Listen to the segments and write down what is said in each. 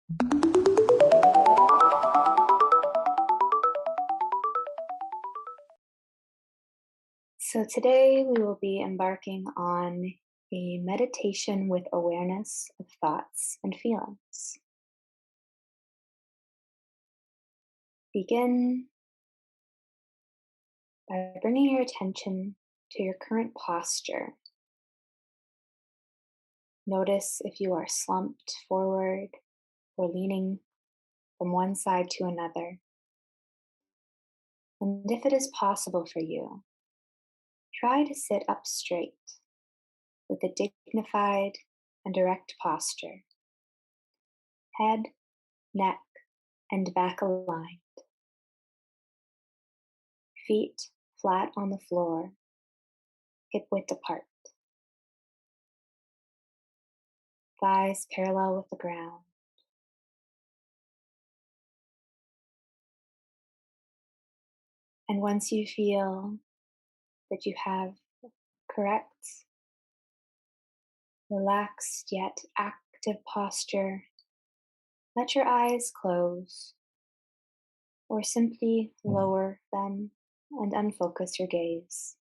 So, today we will be embarking on a meditation with awareness of thoughts and feelings. Begin by bringing your attention to your current posture. Notice if you are slumped forward or leaning from one side to another. And if it is possible for you, try to sit up straight with a dignified and direct posture, head, neck, and back aligned. Feet flat on the floor, hip width apart. Thighs parallel with the ground. And once you feel that you have correct, relaxed yet active posture, let your eyes close or simply lower them and unfocus your gaze.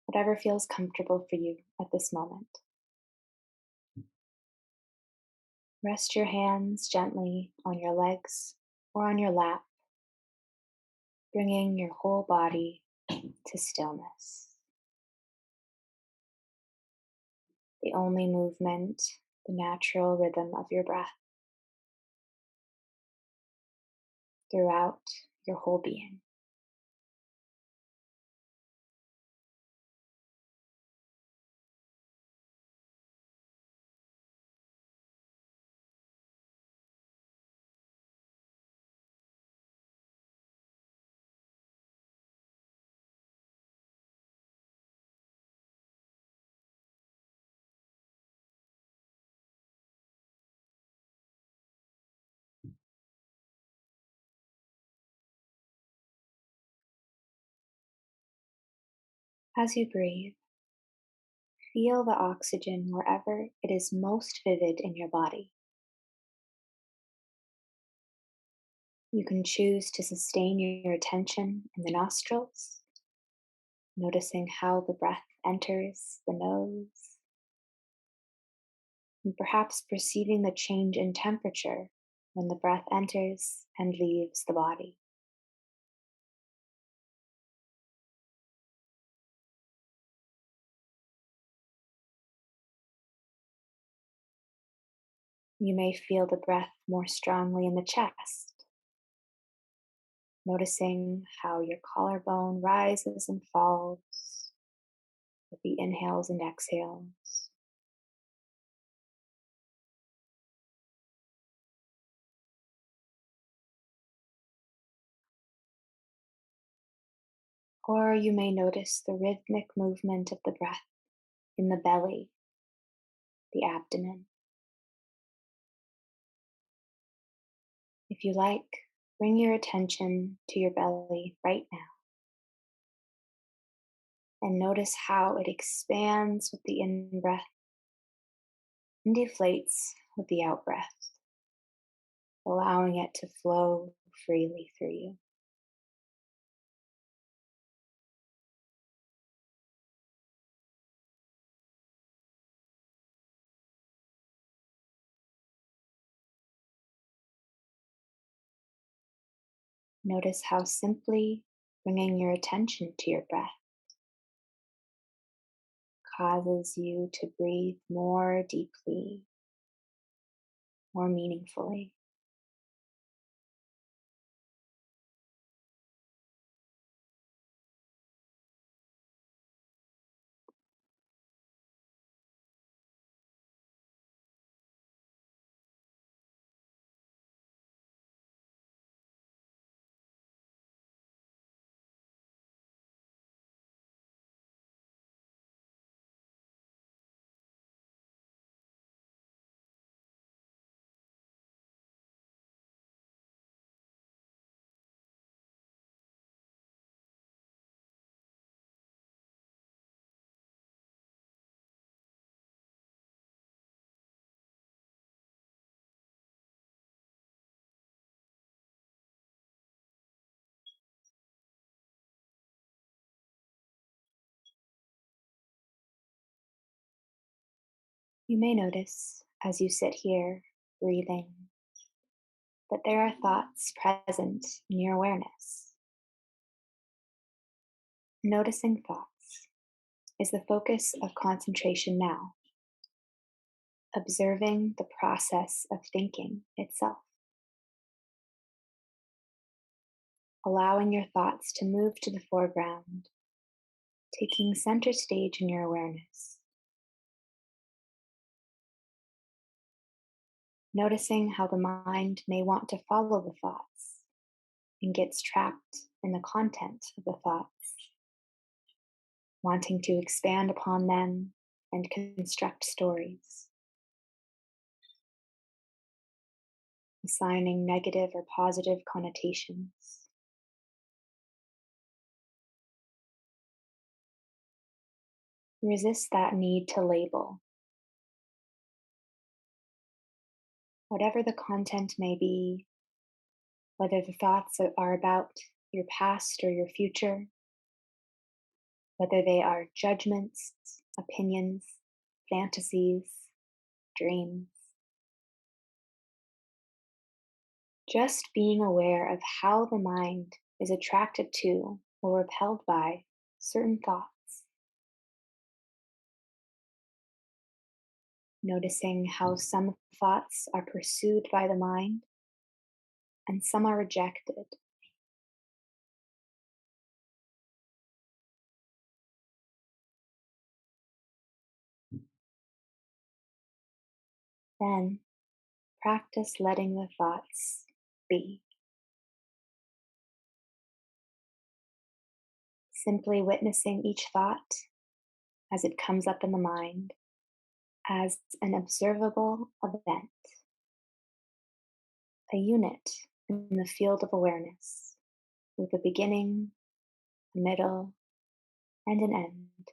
Whatever feels comfortable for you at this moment. Rest your hands gently on your legs or on your lap, bringing your whole body to stillness. The only movement, the natural rhythm of your breath throughout your whole being. As you breathe, feel the oxygen wherever it is most vivid in your body. You can choose to sustain your attention in the nostrils, noticing how the breath enters the nose, and perhaps perceiving the change in temperature when the breath enters and leaves the body. You may feel the breath more strongly in the chest, noticing how your collarbone rises and falls with the inhales and exhales. Or you may notice the rhythmic movement of the breath in the belly, the abdomen. If you like, bring your attention to your belly right now and notice how it expands with the in breath and deflates with the out breath, allowing it to flow freely through you. Notice how simply bringing your attention to your breath causes you to breathe more deeply, more meaningfully. You may notice as you sit here, breathing, that there are thoughts present in your awareness. Noticing thoughts is the focus of concentration now, observing the process of thinking itself, allowing your thoughts to move to the foreground, taking center stage in your awareness. Noticing how the mind may want to follow the thoughts and gets trapped in the content of the thoughts, wanting to expand upon them and construct stories, assigning negative or positive connotations. Resist that need to label. Whatever the content may be, whether the thoughts are about your past or your future, whether they are judgments, opinions, fantasies, dreams. Just being aware of how the mind is attracted to or repelled by certain thoughts. Noticing how some thoughts are pursued by the mind and some are rejected. Then practice letting the thoughts be. Simply witnessing each thought as it comes up in the mind as an observable event, a unit in the field of awareness with a beginning, a middle, and an end.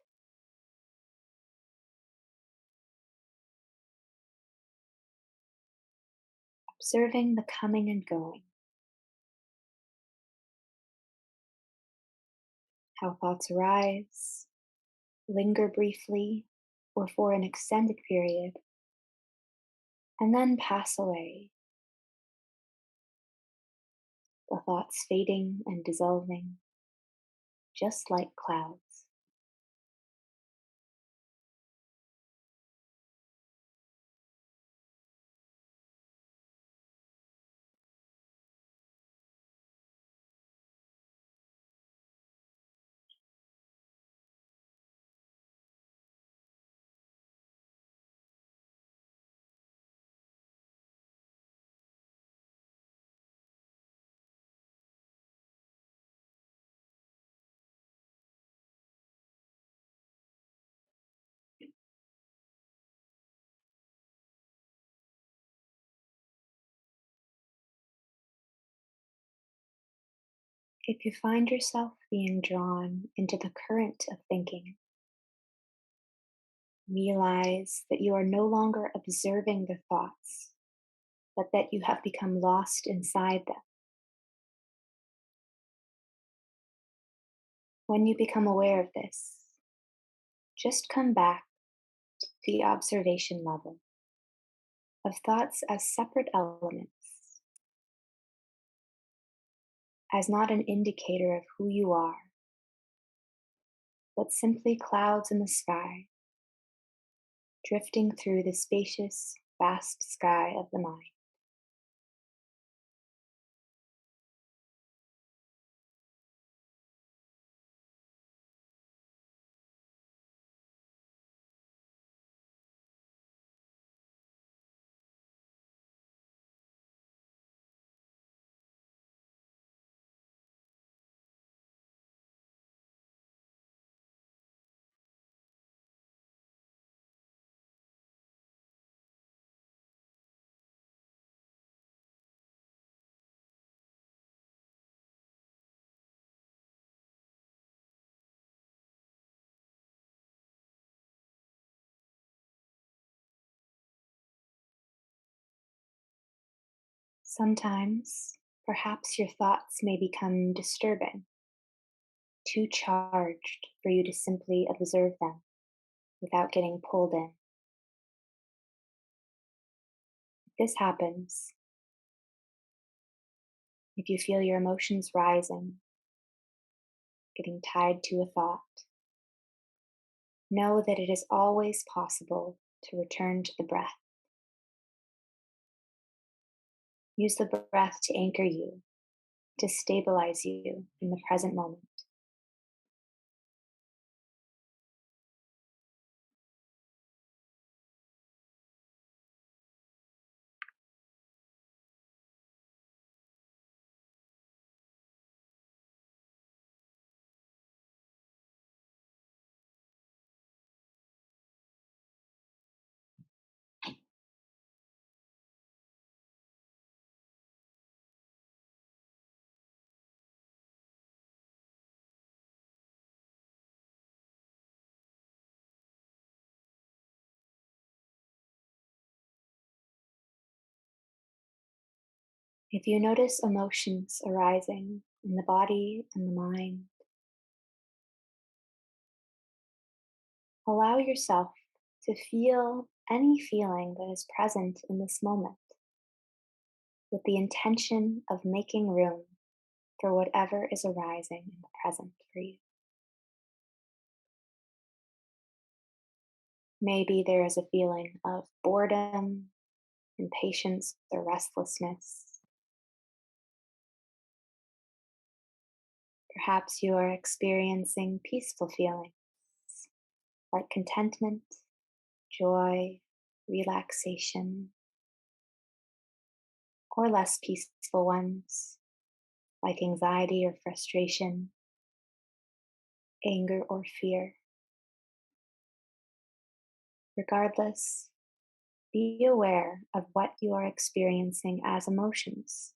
Observing the coming and going, how thoughts arise, linger briefly or for an extended period, and then pass away, the thoughts fading and dissolving, just like clouds. If you find yourself being drawn into the current of thinking, realize that you are no longer observing the thoughts, but that you have become lost inside them. When you become aware of this, just come back to the observation level of thoughts as separate elements, as not an indicator of who you are, but simply clouds in the sky, drifting through the spacious, vast sky of the mind. Sometimes, perhaps your thoughts may become disturbing, too charged for you to simply observe them without getting pulled in. This happens if you feel your emotions rising, getting tied to a thought. Know that it is always possible to return to the breath. Use the breath to anchor you, to stabilize you in the present moment. If you notice emotions arising in the body and the mind, allow yourself to feel any feeling that is present in this moment with the intention of making room for whatever is arising in the present for you. Maybe there is a feeling of boredom, impatience, or restlessness. Perhaps you are experiencing peaceful feelings like contentment, joy, relaxation, or less peaceful ones like anxiety or frustration, anger or fear. Regardless, be aware of what you are experiencing as emotions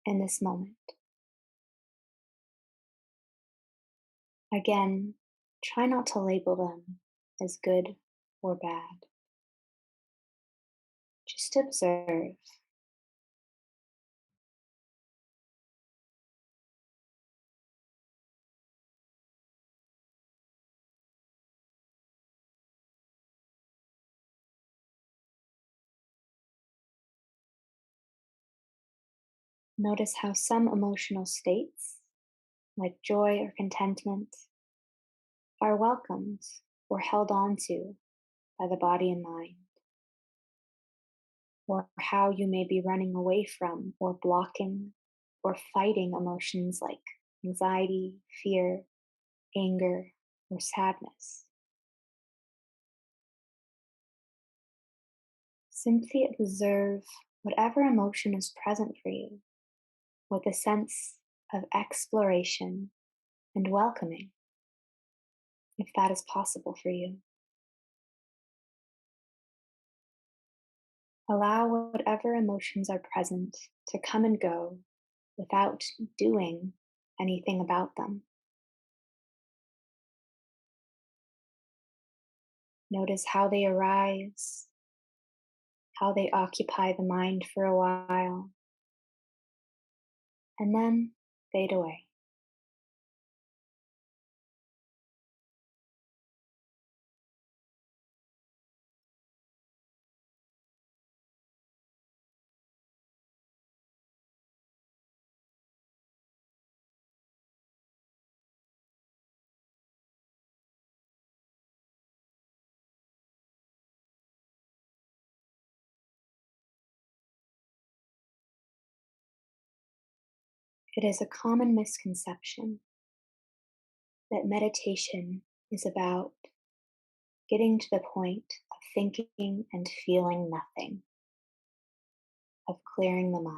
in this moment. Again, try not to label them as good or bad. Just observe. Notice how some emotional states, like joy or contentment, are welcomed or held on to by the body and mind, or how you may be running away from or blocking or fighting emotions like anxiety, fear, anger, or sadness. Simply observe whatever emotion is present for you with a sense of exploration and welcoming, if that is possible for you. Allow whatever emotions are present to come and go without doing anything about them. Notice how they arise, how they occupy the mind for a while, and then fade away. It is a common misconception that meditation is about getting to the point of thinking and feeling nothing, of clearing the mind.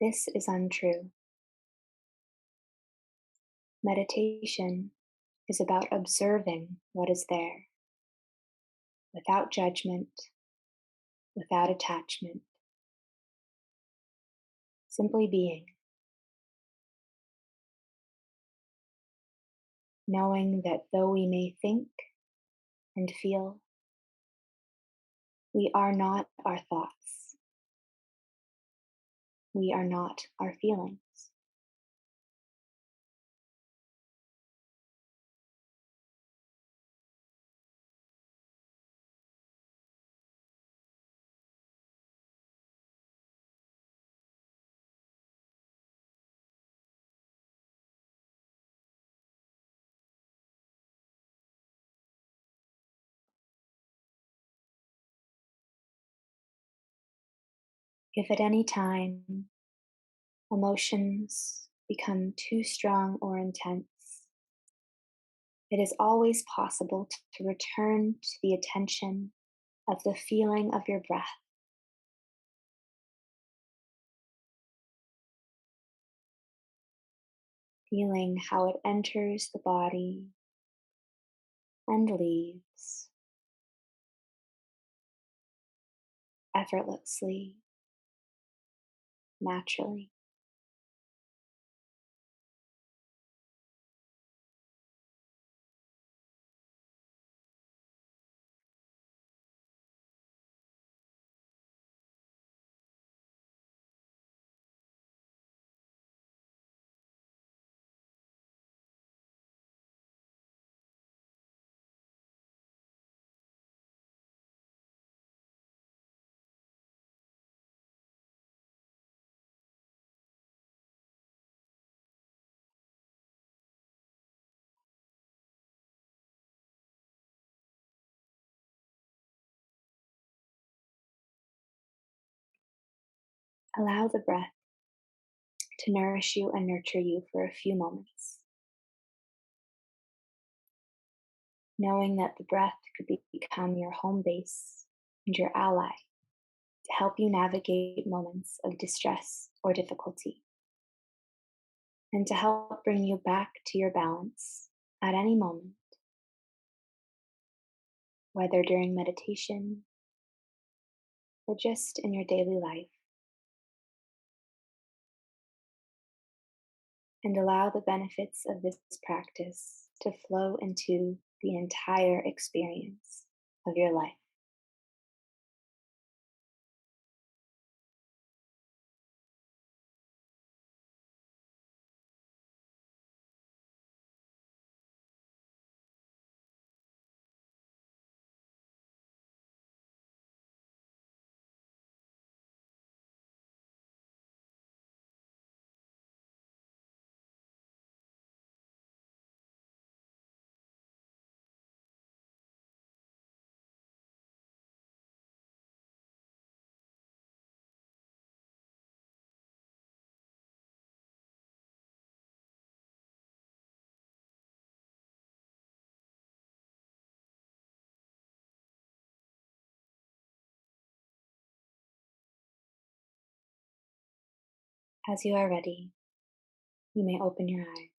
This is untrue. Meditation is about observing what is there without judgment, without attachment, simply being, knowing that though we may think and feel, we are not our thoughts. We are not our feelings. If at any time emotions become too strong or intense, it is always possible to return to the attention of the feeling of your breath, feeling how it enters the body and leaves effortlessly, naturally. Allow the breath to nourish you and nurture you for a few moments, knowing that the breath could become your home base and your ally to help you navigate moments of distress or difficulty, and to help bring you back to your balance at any moment, whether during meditation or just in your daily life. And allow the benefits of this practice to flow into the entire experience of your life. As you are ready, you may open your eyes.